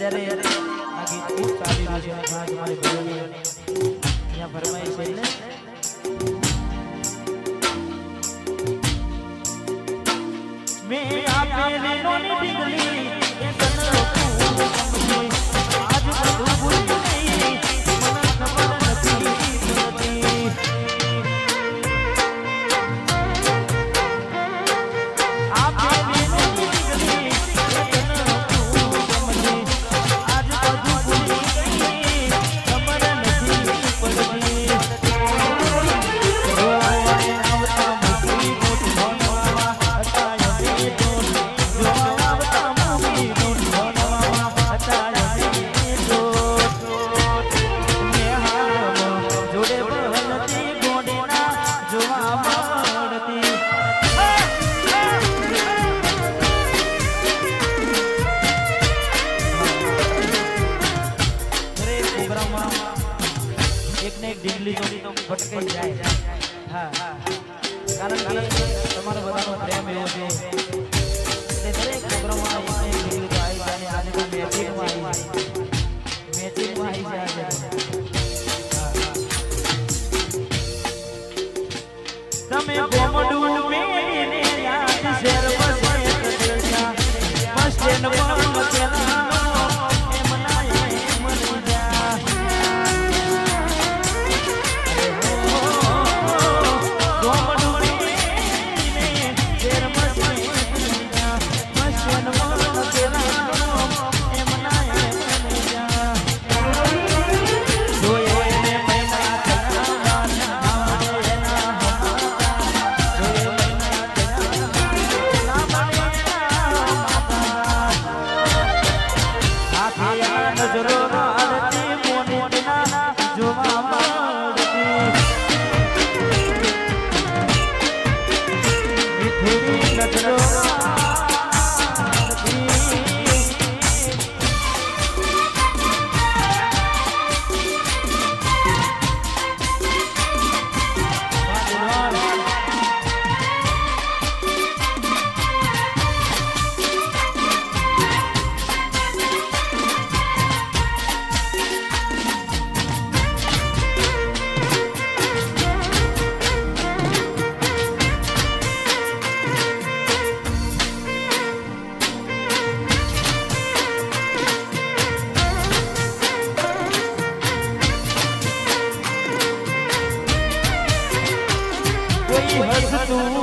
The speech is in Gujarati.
અત્યારે આ ગીત ખૂબ ચાલી રહ્યું છે ઘણા તમારી ભાઈઓની અહીંયા ફરમાઈ છે ને મેં આપેલી નોની ડીગલી એ તને આજ બધું ભૂલી ગઈ મને ખબર નથી ભટકાઈ જાય હા કારણ કે તમારો બધાનો પ્રેમ એવો છે એટલે દરેક પ્રોગ્રામમાં એક ડીગલી તો આવી જાય અને આજે મેચિંગમાં આવી જાય તમે ગોમડું મેને યાદ શેર બસે કદેશા મસ્તન બમ મચેલા તું